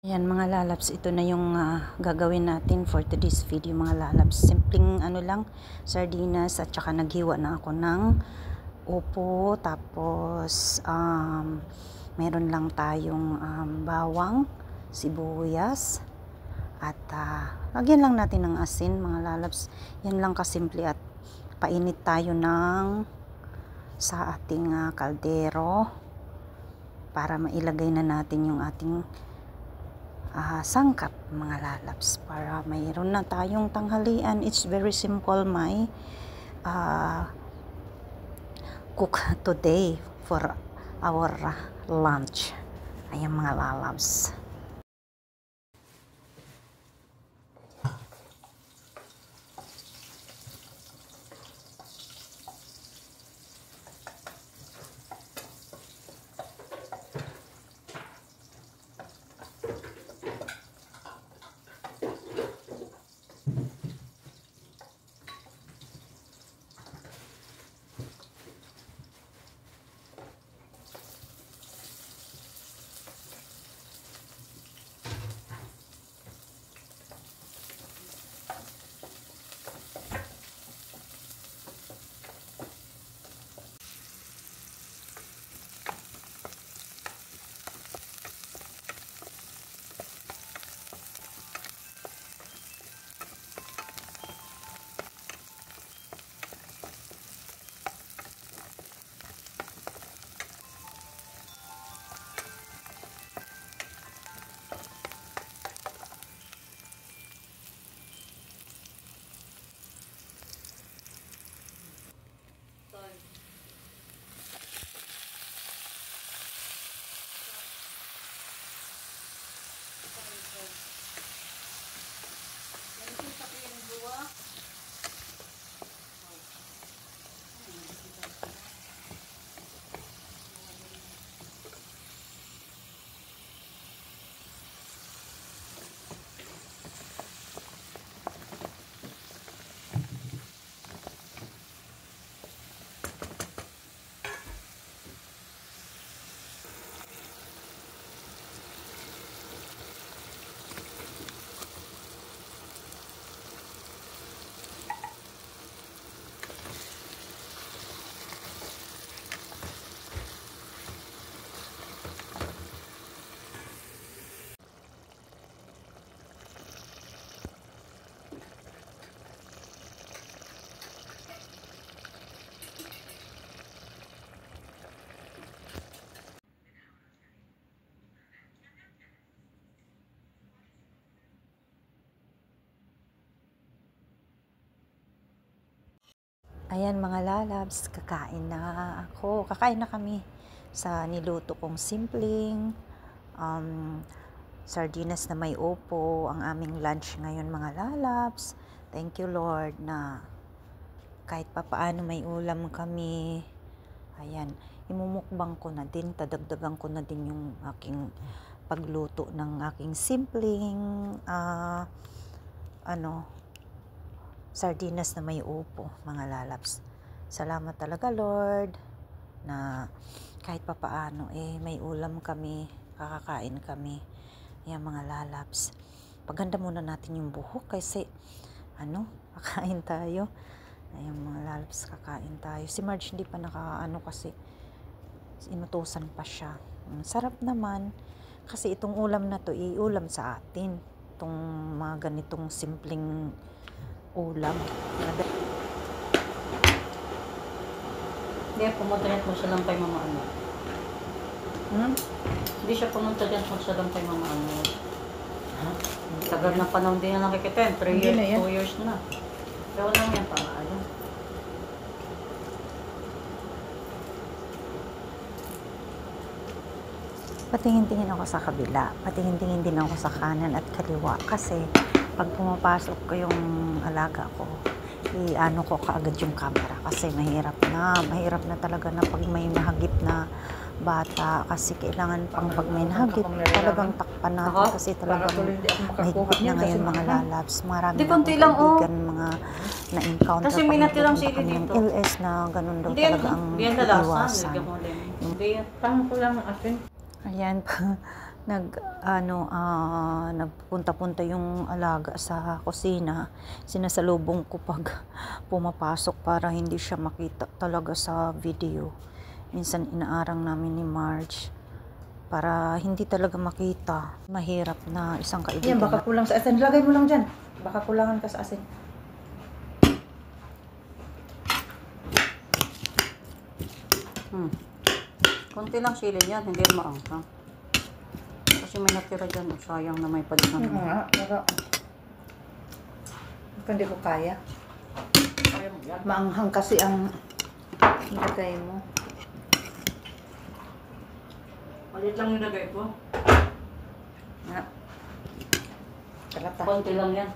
Ayan mga lalabs, ito na yung gagawin natin for today's video mga lalabs. Simpleng ano lang, sardinas at saka naghiwa na ako ng upo. Tapos meron lang tayong bawang, sibuyas at lagyan lang natin ng asin mga lalabs. Yan lang kasimple at painit tayo sa ating kaldero para mailagay na natin yung ating sangkap mga lalabs para mayroon na tayong tanghalian. It's very simple my cook today for our lunch. Ayan mga lalabs. Ayan mga lalabs, kakain na kami sa niluto kong simpleng sardinas na may upo. Ang aming lunch ngayon mga lalabs. Thank you Lord na kahit papaano may ulam kami. Ayan, imumukbang ko na din, tadagdagan ko na din yung aking pagluto ng aking simpleng sardinas na may upo mga lalabs. Salamat talaga Lord na kahit papaano may ulam kami, kakakain kami. Ayan mga lalabs, paganda muna natin yung buhok kasi kakain tayo. Ayan mga lalabs, kakain tayo. Si Marge hindi pa kasi inutusan pa siya. Sarap naman kasi itong ulam na to iulam sa atin, itong mga ganitong simpleng ulam. Hindi, pumunta yan kung siya lang kay Mama Ano. Hindi siya pumunta yan kung siya lang kay Mama Ano. Tagal na panahon din na nakikita yan. 3 years, 2 years na. Pero lang yan para ayun. Patingin-tingin ako sa kabila, patingin-tingin din ako sa kanan at kaliwa kasi pag pumapasok ko yung alaga ko, i-ano ko kaagad yung camera kasi mahirap na talaga na pag may nahagip na bata kasi kailangan pang pag may nahagip talagang takpan natin kasi talagang mahigpit na ngayon mga lalabs. Marami na akong kaibigan, mga na-encounter kasi may natirang sili dito. LS na ganun daw hindi, talaga ang iiwasan. Hindi, tanong ko lang asin. Ayan, nagpunta-punta yung alaga sa kusina. Sinasalubong ko pag pumapasok para hindi siya makita talaga sa video. Minsan inaarang namin ni Marge para hindi talaga makita. Mahirap na isang kaibigan. Yan, baka kulang sa asin. Lagay mo lang dyan. Baka kulangan ka sa asin. Konti lang sili yan, hindi maanghang. Kasi may natira dyan, sayang na may palit na naman. Pero hindi ko kaya. Maanghang kasi ang nilagay mo. Palit lang nilagay ko. Kalata. Konti lang yan.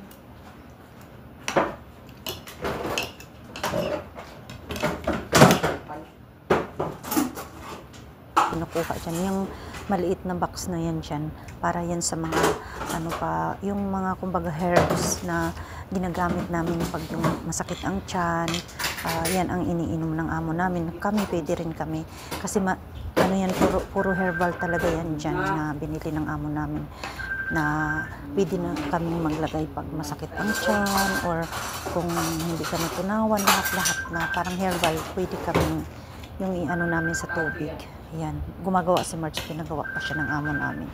Kinukuha dyan yung maliit na box na yan dyan para yan sa mga yung mga kumbaga herbs na ginagamit namin pag yung masakit ang tiyan. Yan ang iniinom ng amo namin. Kami pwede rin kami kasi yan puro herbal talaga yan dyan na binili ng amo namin na pwede na kaming maglagay pag masakit ang tiyan or kung hindi kami tunawan, lahat-lahat na parang herbal, pwede kaming yung namin sa tubig. Yan, gumagawa si Marge, pinagawa pa siya ng amo namin.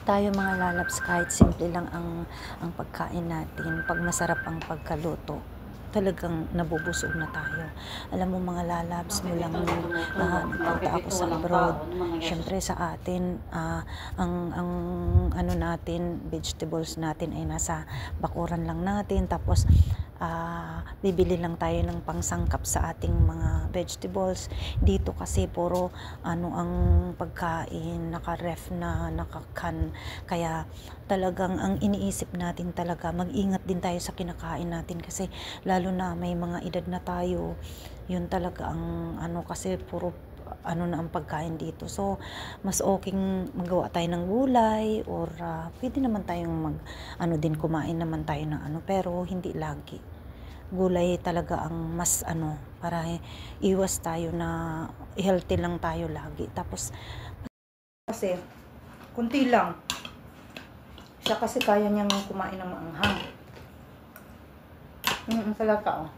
Tayo mga lalabs, kahit simple lang ang pagkain natin, pag masarap ang pagkaluto, talagang nabubusog na tayo. Alam mo mga lalabs, mula nagpunta ako sa abroad, syempre sa atin, ang natin, vegetables natin ay nasa bakuran lang natin, tapos bibili lang tayo ng pangsangkap sa ating mga vegetables. Dito kasi puro ang pagkain, naka-ref na, naka-can. Kaya talagang ang iniisip natin talaga, mag-ingat din tayo sa kinakain natin kasi lalo na may mga edad na tayo, yun talaga ang kasi puro na ang pagkain dito. So, mas okay magawa tayo ng gulay or pwede naman tayong din kumain naman tayo ng pero hindi lagi. Gulay talaga ang mas para iwas tayo na healthy lang tayo lagi. Tapos, kasi, kunti lang. Siya kasi kaya niyang kumain ng maanghang. Salata, oh.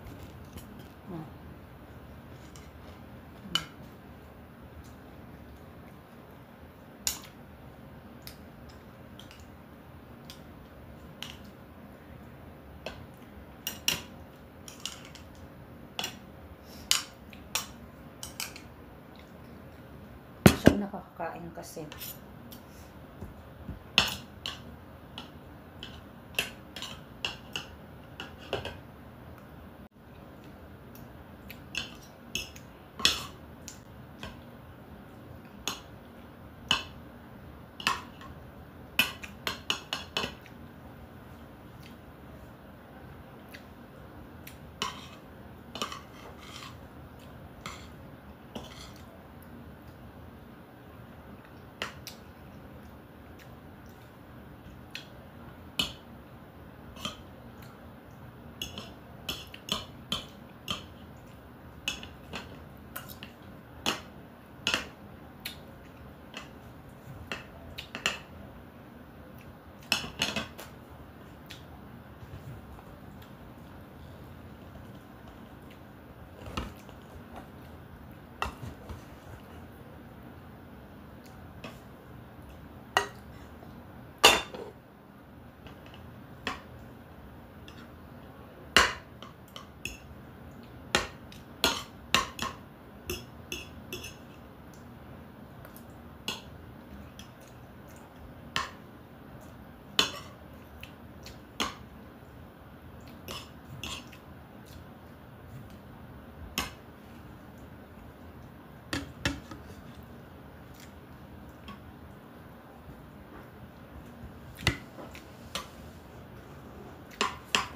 Siya nakakakain kasi.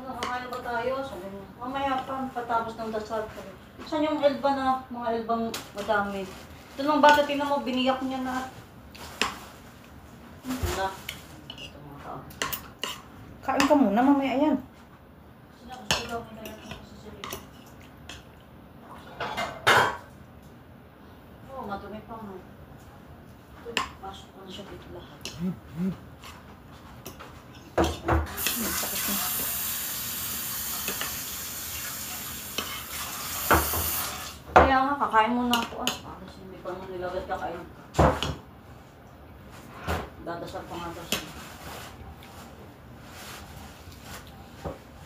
Kakain ba tayo? Sabi niya, mamaya pa, patapos ng dasal. Saan yung elba na, mga elbang madami? Ito nung bata, tinan mo, biniyak niya na. Ito na. Ito mga tao. Kain ka muna, mamaya yan. Sinakasugaw ko na yan sa sarili. Oo, madumi pa nga. Pasok ko na siya dito lahat. Sakit na. Kaya nga, kakain muna ako. Para hindi pa nung nilagat kakain. Dadasal pa nga daw siya.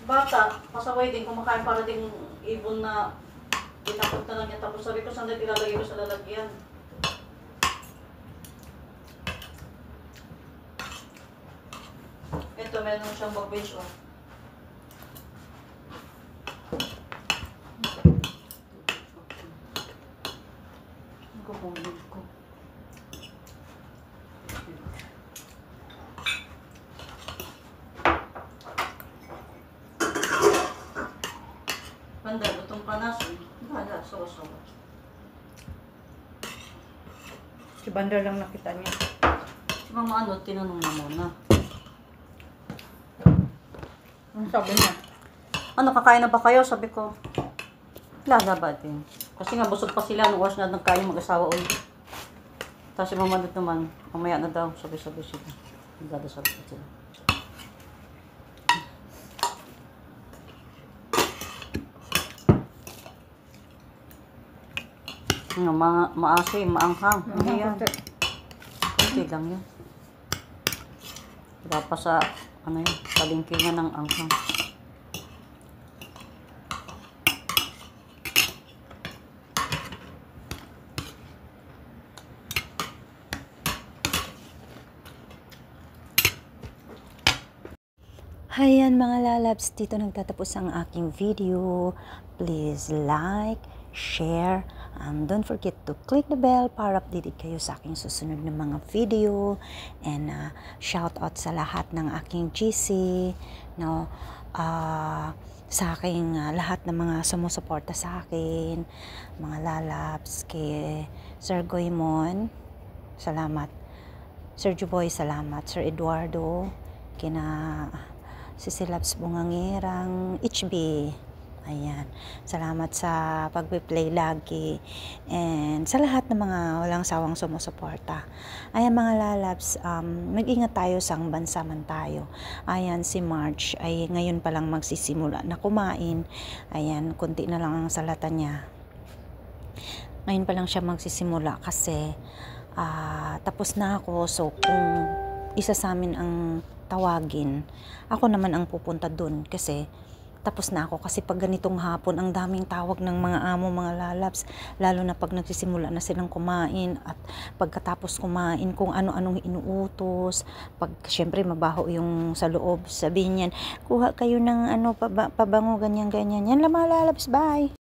Bata, pasaway din, kumakain para ding ibon na tinapot na lang niya. Tapos sabi ko, saan na ilalagay ko sa lalagyan? Ito, meron siyang bagbage, oh. Ang kukulit ko. Banda, lutong panas, eh. Bala, sawa-sawa. Si Bandar lang nakita niya. Si Mama ano, tinanong na muna. Ang sabi niya? Ano, kakain na ba kayo? Sabi ko, lala ba din? Kasi nga, busog pa sila. Nung oras na nagkain mag-asawa ulit. Tapos si Mama Dut naman, mamaya na daw. Sabi-sabi sila. Nagdadasabi pa sila. Ano, maasim, maanghang. Hindi yan. Kunti lang yan. Wala pa sa, ano yun, palingkingan ng anghang. Ayan mga lalabs, dito nagtatapos ang aking video. Please like, share, and don't forget to click the bell para updated kayo sa aking susunod na mga video. And shout out sa lahat ng aking GC, no, sa aking lahat ng mga sumusuporta sa akin, mga lalabs, kay Sir Goymon, salamat. Sir Juboy, salamat. Sir Eduardo, kina Sisilabs Bungangirang HB. Ayan. Salamat sa pagpe-play lagi. And sa lahat ng mga walang sawang sumusuporta. Ayan mga lalabs, mag-ingat tayo sa bansa man tayo. Ayan, si March ay ngayon pa lang magsisimula na kumain. Ayan, kunti na lang ang salata niya. Ngayon pa lang siya magsisimula kasi tapos na ako. So, kung isa sa amin ang tawagin, ako naman ang pupunta dun kasi tapos na ako. Kasi pag ganitong hapon, ang daming tawag ng mga amo, mga lalabs, lalo na pag nagsisimula na silang kumain at pagkatapos kumain kung ano-anong inuutos, pag syempre mabaho yung sa loob, sabihin niyan, kuha kayo ng pabango, ganyan, yan lang mga lalabs, bye!